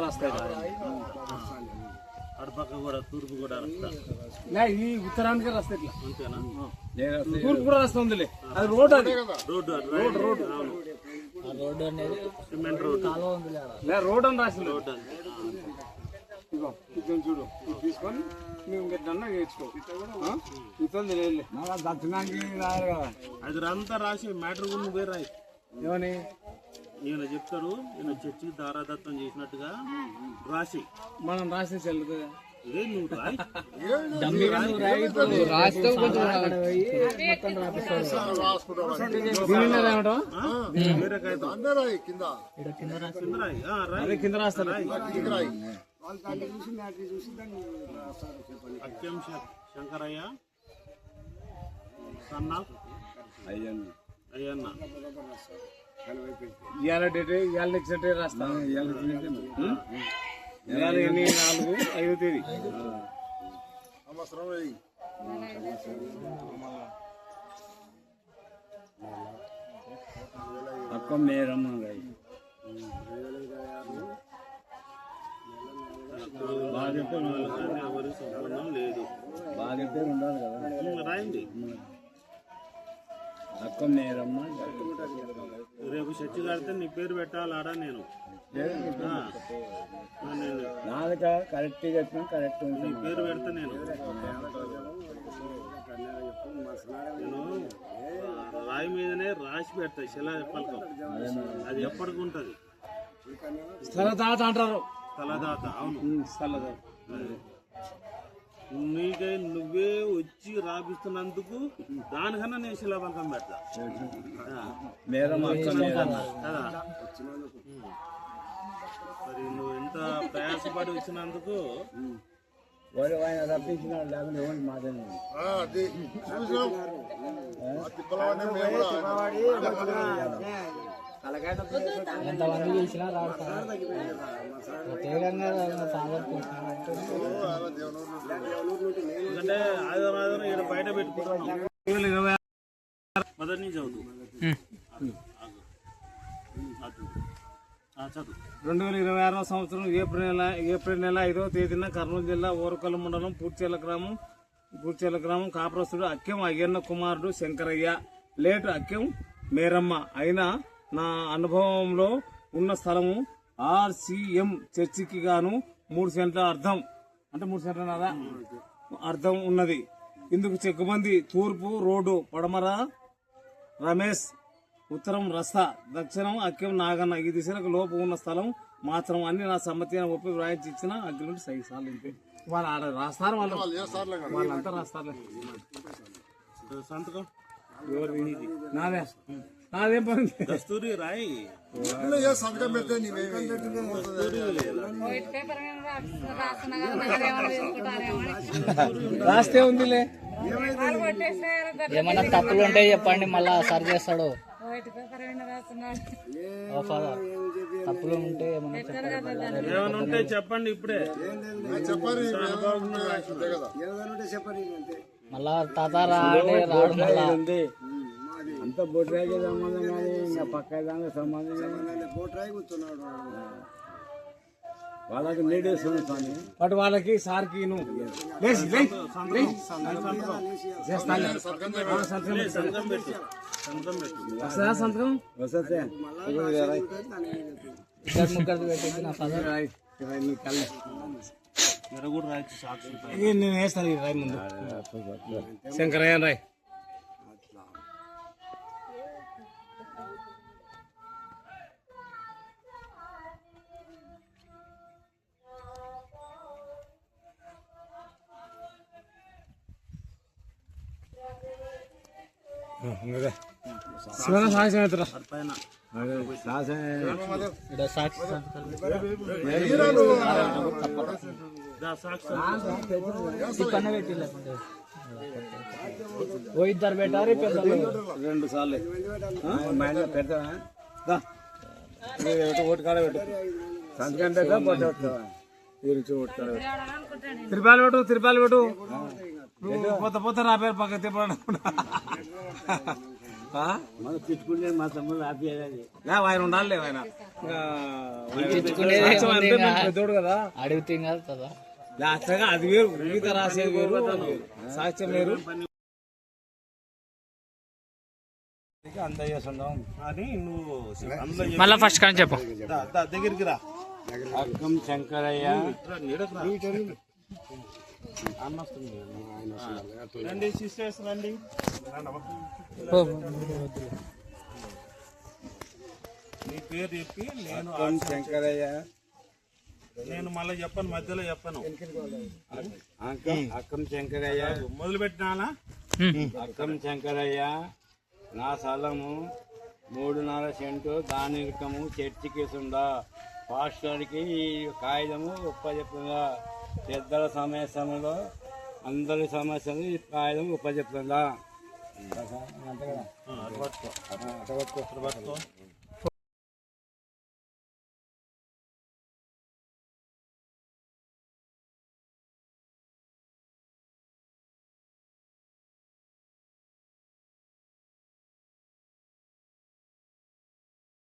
రాస్తాయి అటుపక్క కూడా తూర్పు కూడా ఈ ఉత్తరానికి రాస్తాయి ఇట్లా అంతేనా? తూర్పు కూడా రాస్తా ఉందిలే. అది రోడ్, అది రోడ్డు రోడ్డు అనేది సిమెంట్ రోడ్ రోడ్ అని రాసింది. రోడ్డు ఇగో ఇది చూడు, ఇది తీసుకొని మేము ఎట్లన్నా నేర్చుకో. ఇతను దక్షిణానికి రాయాలి కదా. అది అంతా రాసి మ్యాటర్ గురించి పోయి రాయి. ఏమని ఈయన చెప్తాడు, ఈయన చర్చికి దారాదత్తం చేసినట్టుగా రాసి మనం రాస్తే చెల్లుతుంది. ఇదే నువ్వు రాయి. వేరే కాగితం కింద రాస్తారు. అక్యం శంకరయ్య సన్నా అయ్యన్న ఇవాళ డేట్, ఇవాళ నెక్స్ట్ డే రాస్తాను. ఇవాళ 4/5 తేదీ. అక్క మేరమ్మ ఎవరి సంబంధం లేదు. బాగా పేరు ఉండాలి కదా. రాయండి. అక్క మేరమ్మ. రేపు చర్చి కడితే నీ పేరు పెట్టాలాడా? నేను నాది కరెక్ట్ చెప్పిన కరెక్ట్ నీ పేరు పెడతా. నేను రాయి మీదనే రాసి పెడతా శిలా పలకం. అది ఎప్పటికి ఉంటది. స్థలదాత అంటారు. స్థలదాత. అవును, స్థలదాత. నీకై నువ్వే వచ్చి రాపిస్తున్నందుకు దానికన్నా నేను శిలాపలకం పెడతా కదా. మరి నువ్వు ఎంత ప్రయాసపడి వచ్చినందుకు రప్పించినాడు, లేకుండా ఎవరికి మాట్లాడి ఎంతమంది పిలిచినా రాడు సార్. ప్రత్యేకంగా ఎందుకంటే ఆదివారం ఇక్కడ బయట పెట్టుకుంటున్నాం. మొదటి నుంచి చదువు. 2026 సంవత్సరం ఏప్రిల్ నెల 5వ తేదీన కర్నూలు జిల్లా ఓరకల్లు మండలం పూర్చేల గ్రామం కాపురస్తుడు అక్కెం అయ్యన్న కుమారుడు శంకరయ్య, లేటు అక్కెం మేరమ్మ అయిన నా అనుభవంలో ఉన్న స్థలము RCM చర్చికి గాను 3 సెంట్ల అర్థం, అంటే 3 సెంట్ల అర్థం ఉన్నది. ఇందుకు చెక్కుమంది తూర్పు రోడ్డు, పడమర రమేష్, ఉత్తరం రస్తా, దక్షిణం అక్కెం నాగన్న. ఈ దిశలకు లోపు ఉన్న స్థలం మాత్రం అన్ని నా సమ్మతి అని ఒప్పి వ్రాయించి ఇచ్చిన అగ్రిమెంట్ సైజు సార్లు వాళ్ళు ఆడ రాస్తారు. వాళ్ళంతా రాస్తారు. సంతకం నాదేం పని. దస్తూరి రాయి. రాస్తే ఉందిలే. ఏమన్నా తప్పులు ఉంటే చెప్పండి, మళ్ళా సరి చేస్తాడు. తప్పులు ఉంటే ఏమైనా ఉంటే చెప్పండి ఇప్పుడే. మళ్ళా తాత రాడు మళ్ళా. అంత బొట్రాయికి సంబంధం కానీ ఇంకా పక్క దానికి సంబంధం వాళ్ళకి లేడీస్ స్వామి. బట్ వాళ్ళకి సార్కి సంతకం వస్తే ముగ్గురు పెట్టింది నా పదవి. నేను వేస్తాను ఈ రాయి ముందు. శంకరయ్య రాయ్. శివన సాక్ష్యం ఎత్తురా. ఓ ఇద్దరు పెట్టారు, పెద్దలు 2 సార్లు పెడతా. ఓటు కాడ పెట్టు. సంతకం పెట్టా తిరుపాలు పెట్టు. పోత నా పేరు పక్క తిప్పడం మనం తిట్టుకుంటే మా తమ్ముడు ఆపేయాలి. ఆయన ఉండాలి. ఆయన తెచ్చుకునేది సాక్ష్యం ఏముంది అంటే ఇంకా? మేము పెద్దోడు కదా అడిగితే కాదు కదా. లాస్ట్గా అది వేరు, గీత రాసేది వేరు, సాక్ష్యం వేరు. అని నువ్వు అందులో మళ్ళా ఫస్ట్ కానీ చెప్పు. దగ్గరికి రా. అక్కం శంకరయ్య రండి సిస్టర్స్ రండి. నీ పేరు చెప్పి శంకరయ్య నేను మళ్ళీ చెప్పను, మధ్యలో చెప్పను. అక్కం శంకరయ్య మొదలు పెట్టినానా? అక్కం శంకరయ్య నా స్థలము 3.5 సెంటు దానికము చర్చికి ఉందా పాస్టర్కి ఈ కాగితము ఉపజెప్తుందా పెద్దల సమస్యలో అందరి సమస్యలు ఈ కాగితం ఉపజెప్తుందా. పట్టుకో.